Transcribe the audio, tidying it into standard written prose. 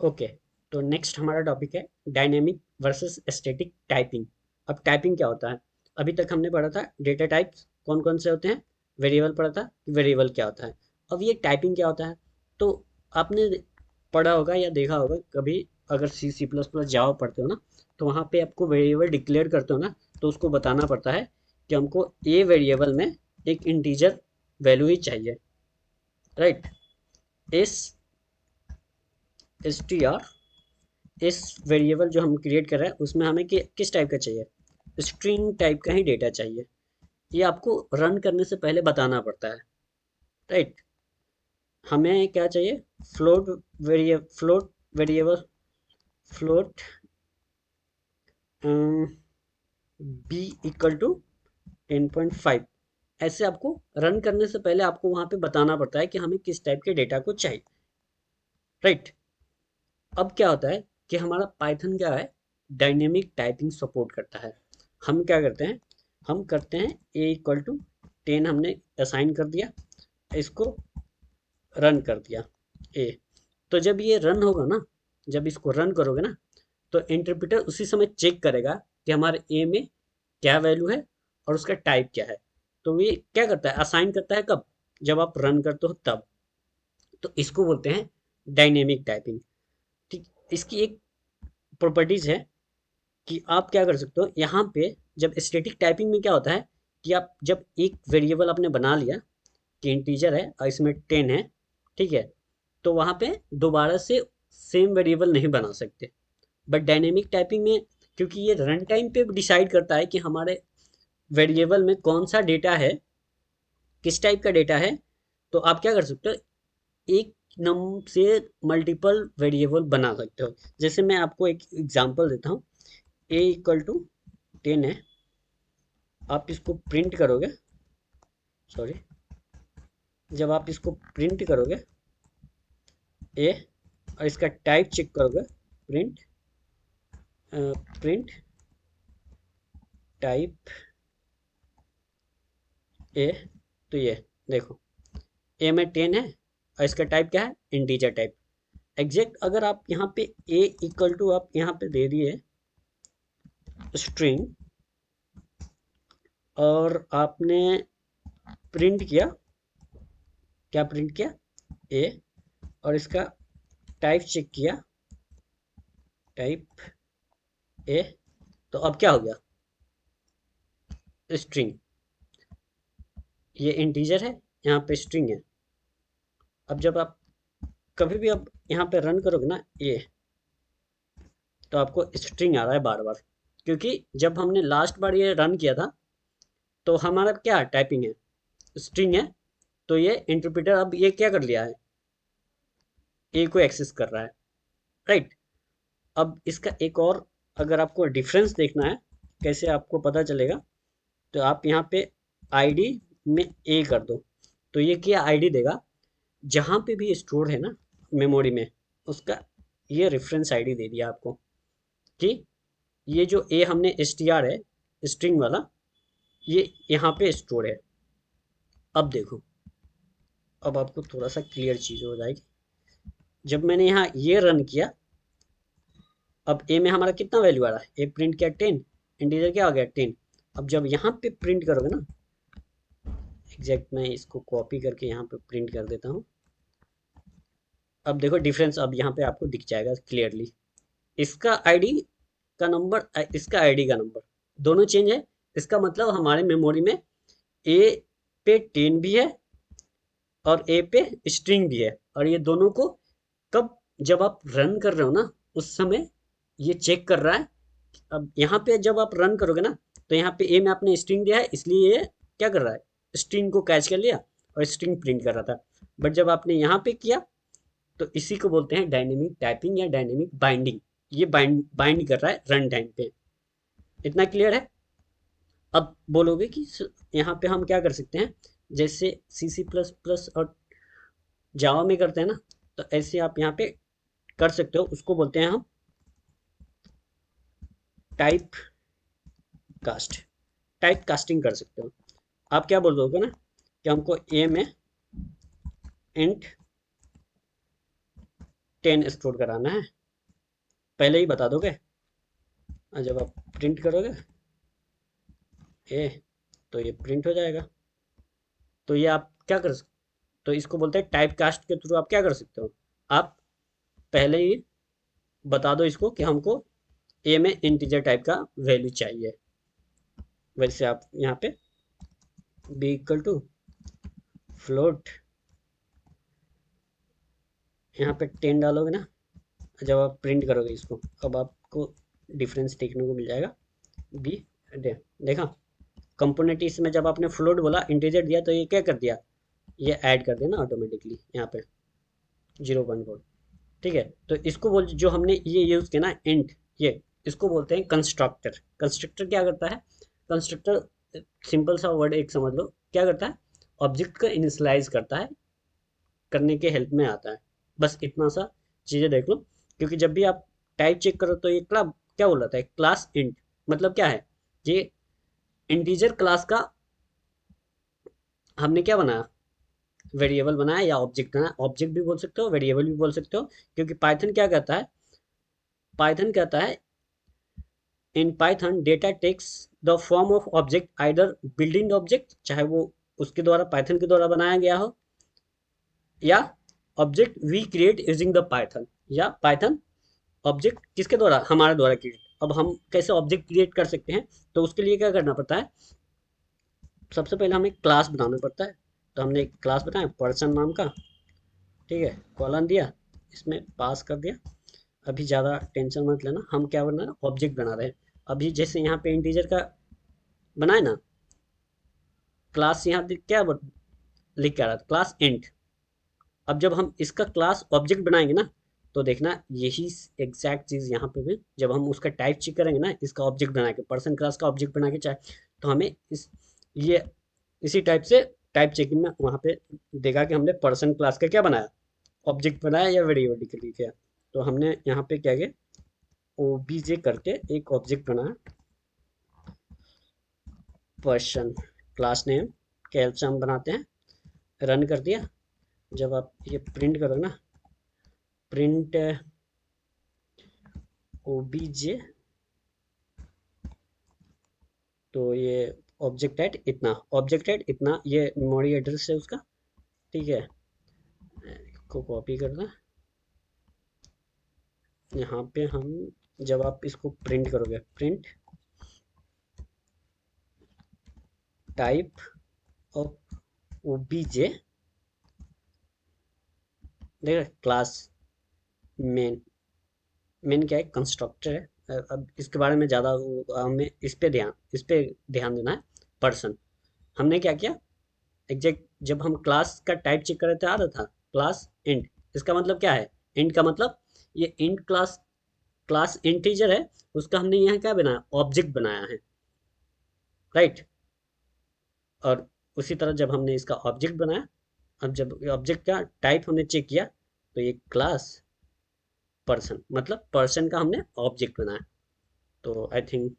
Okay, तो next हमारा topic है डायनेमिक वर्सेस स्टैटिक टाइपिंग। अब टाइपिंग क्या होता है? अभी तक हमने पढ़ा था डेटा टाइप्स कौन कौन से होते हैं, वेरिएबल पढ़ा था कि वेरिएबल क्या होता है। अब ये टाइपिंग क्या होता है? तो आपने पढ़ा होगा या देखा होगा कभी, अगर सी सी प्लस प्लस जावा पढ़ते हो ना, तो वहाँ पे आपको वेरिएबल डिक्लेयर करते हो ना, तो उसको बताना पड़ता है कि हमको ए वेरिएबल में एक इंटीजर वैल्यू ही चाहिए, राइट। इस एस टी आर, इस वेरिएबल जो हम क्रिएट कर रहे हैं उसमें हमें किस टाइप का चाहिए, स्ट्रिंग टाइप का ही डेटा चाहिए। ये आपको रन करने से पहले बताना पड़ता है, राइट। हमें क्या चाहिए? Float variable float b equal to 10.5। ऐसे आपको रन करने से पहले आपको वहां पे बताना पड़ता है कि हमें किस टाइप के डेटा को चाहिए, राइट। अब क्या होता है कि हमारा पाइथन क्या है, डायनेमिक टाइपिंग सपोर्ट करता है। हम क्या करते हैं, हम करते हैं ए इक्वल टू 10 हमने असाइन कर दिया, इसको रन कर दिया ए। तो जब ये रन होगा ना, जब इसको रन करोगे ना, तो इंटरप्रेटर उसी समय चेक करेगा कि हमारे ए में क्या वैल्यू है और उसका टाइप क्या है। तो ये क्या करता है, असाइन करता है कब, जब आप रन करते हो तब। तो इसको बोलते हैं डायनेमिक टाइपिंग, ठीक। इसकी एक प्रॉपर्टीज है कि आप क्या कर सकते हो यहाँ पे। जब स्टैटिक टाइपिंग में क्या होता है कि आप जब एक वेरिएबल आपने बना लिया कि इंटीजर है और इसमें 10 है, ठीक है, तो वहाँ पे दोबारा से सेम वेरिएबल नहीं बना सकते। बट डायनेमिक टाइपिंग में, क्योंकि ये रन टाइम पे डिसाइड करता है कि हमारे वेरिएबल में कौन सा डेटा है, किस टाइप का डेटा है, तो आप क्या कर सकते हो, एक नम से मल्टीपल वेरिएबल बना सकते हो। जैसे मैं आपको एक एग्जांपल देता हूँ। ए इक्वल टू 10 है, आप इसको प्रिंट करोगे, सॉरी, जब आप इसको प्रिंट करोगे ए और इसका टाइप चेक करोगे, प्रिंट प्रिंट टाइप ए, तो ये देखो, ए में 10 है और इसका टाइप क्या है, इंटीजर टाइप। एग्जैक्ट अगर आप यहाँ पे ए इक्वल टू आप यहाँ पे दे दिए स्ट्रिंग और आपने प्रिंट किया, क्या प्रिंट किया, ए, और इसका टाइप चेक किया, टाइप ए, तो अब क्या हो गया, स्ट्रिंग। ये इंटीजर है, यहाँ पे स्ट्रिंग है। अब जब आप कभी भी आप यहाँ पे रन करोगे ना ये, तो आपको स्ट्रिंग आ रहा है बार बार, क्योंकि जब हमने लास्ट बार ये रन किया था तो हमारा क्या टाइपिंग है, स्ट्रिंग है। तो ये इंटरप्रेटर अब ये क्या कर लिया है, ए को एक्सेस कर रहा है, राइट। अब इसका एक और, अगर आपको डिफरेंस देखना है कैसे आपको पता चलेगा, तो आप यहाँ पे आईडी में ए कर दो, तो ये क्या आईडी देगा, जहाँ पे भी स्टोर है ना मेमोरी में, उसका ये रेफरेंस आईडी दे दिया आपको कि ये जो ए हमने एस टी आर है स्ट्रिंग वाला, ये यहाँ पे स्टोर है। अब देखो, अब आपको थोड़ा सा क्लियर चीज हो जाएगी। जब मैंने यहाँ ये रन किया, अब ए में हमारा कितना वैल्यू आ रहा है, ए प्रिंट किया 10, इंटीजर क्या हो गया 10। अब जब यहाँ पे प्रिंट करोगे ना, एग्जैक्ट मैं इसको कॉपी करके यहाँ पे प्रिंट कर देता हूँ। अब देखो डिफरेंस, अब यहाँ पे आपको दिख जाएगा क्लियरली। इसका आईडी का नंबर, इसका आईडी का नंबर दोनों चेंज है। इसका मतलब हमारे मेमोरी में ए पे 10 भी है और ए पे स्ट्रिंग भी है, और ये दोनों को कब, जब आप रन कर रहे हो ना उस समय ये चेक कर रहा है। अब यहाँ पे जब आप रन करोगे ना, तो यहाँ पे ए में आपने स्ट्रिंग दिया है, इसलिए ये क्या कर रहा है, स्ट्रिंग को कैच कर लिया और स्ट्रिंग प्रिंट कर रहा था। बट जब आपने यहाँ पे किया, तो इसी को बोलते हैं डायनेमिक टाइपिंग या डायनेमिक बाइंडिंग। ये बाइंड कर रहा है रन टाइम पे। इतना क्लियर है? अब बोलोगे कि यहाँ पे हम क्या कर सकते हैं, जैसे सी सी प्लस प्लस और जावा में करते हैं ना, तो ऐसे आप यहाँ पे कर सकते हो। उसको बोलते हैं हम टाइप कास्ट, टाइप कास्टिंग कर सकते हो। आप क्या बोल दोगे ना कि हमको ए में इंट 10 स्टोर कराना है, पहले ही बता दोगे। और जब आप प्रिंट करोगे ये, तो ये प्रिंट हो जाएगा। तो ये आप क्या कर सकते, तो इसको बोलते हैं टाइप कास्ट के थ्रू आप क्या कर सकते हो, आप पहले ही बता दो इसको कि हमको ए में इंटीजर टाइप का वैल्यू चाहिए। वैसे आप यहाँ पे बी इक्वल टू फ्लोट, यहाँ पे 10 डालोगे ना, जब आप प्रिंट करोगे इसको, अब आपको डिफरेंस देखने को मिल जाएगा। बी देखा, कंपोनेंट इसमें जब आपने फ्लोट बोला इंटीजर दिया, तो ये क्या कर दिया, ये ऐड कर दिया ना ऑटोमेटिकली यहाँ पे 0.4। ठीक है, तो इसको बोल, जो हमने ये यूज किया ना इंट, ये इसको बोलते हैं कंस्ट्रक्टर। कंस्ट्रक्टर क्या करता है, कंस्ट्रक्टर सिंपल सा वर्ड एक समझ लो, क्या करता है, ऑब्जेक्ट को इनिशियलाइज करता है, करने के हेल्प में आता है। बस इतना सा चीजें देख लो, क्योंकि जब भी आप टाइप चेक करो तो ये क्या बोल रहा था, क्लास इंट मतलब क्या है, ये इंटीजर क्लास का हमने क्या बनाया, वेरिएबल बनाया या ऑब्जेक्ट बनाया। ऑब्जेक्ट भी बोल सकते हो, वेरिएबल भी बोल सकते हो, क्योंकि पाइथन क्या कहता है, पाइथन कहता है in Python data takes the form of object, either building object, चाहे वो उसके द्वारा पाइथन के द्वारा बनाया गया हो, या object we create using the Python, या पाइथन ऑब्जेक्ट किसके द्वारा, हमारे द्वारा क्रिएट। अब हम कैसे ऑब्जेक्ट क्रिएट कर सकते हैं, तो उसके लिए क्या करना पड़ता है, सबसे पहले हमें क्लास बनाना पड़ता है। तो हमने एक क्लास बनाया पर्सन नाम का, ठीक है, कॉलन दिया, इसमें पास कर दिया। अभी ज़्यादा टेंशन मत लेना, हम क्या बना रहे हैं, ऑब्जेक्ट बना रहे हैं। अभी जैसे यहाँ पे इंटीजर का बनाए ना, क्लास यहाँ क्या लिख के आ रहा था, क्लास इंट। अब जब हम इसका क्लास ऑब्जेक्ट बनाएंगे ना, तो देखना यही एग्जैक्ट चीज़ यहाँ पे भी, जब हम उसका टाइप चेक करेंगे ना, इसका ऑब्जेक्ट बना के, पर्सन क्लास का ऑब्जेक्ट बना के चाहे, तो हमें ये इसी टाइप से टाइप चेकिंग में वहाँ पे देखा कि हमने पर्सन क्लास का क्या बनाया, ऑब्जेक्ट बनाया या वेरिएबल के लिए किया। तो हमने यहाँ पे क्या किया, ओबीजे करके एक ऑब्जेक्ट बनाया, पर्सन क्लास नेम कैसे हम बनाते हैं, रन कर दिया। जब आप ये प्रिंट करोगे ना, प्रिंट ओबीजे, तो ये ऑब्जेक्ट ऐड इतना, ये मेमोरी एड्रेस है उसका। ठीक है, इसको कॉपी करना, यहाँ पे हम, जब आप इसको प्रिंट करोगे, प्रिंट टाइप ऑफ ओबीजे, देखा क्लास मेन, मेन क्या है, कंस्ट्रक्टर है। अब इसके बारे में ज़्यादा हमें इस पे ध्यान देना है। पर्सन, हमने क्या किया, एग्जैक्ट जब हम क्लास का टाइप चेक कर रहे थे, आ रहा था क्लास इंट, इसका मतलब क्या है, इंट का मतलब ये इंट क्लास, क्लास इंटीजर है, उसका हमने यहाँ क्या बनाया, ऑब्जेक्ट बनाया है, राइट। और उसी तरह जब हमने इसका ऑब्जेक्ट बनाया, अब जब ऑब्जेक्ट का टाइप हमने चेक किया, तो ये क्लास पर्सन, मतलब पर्सन का हमने ऑब्जेक्ट बनाया। तो आई थिंक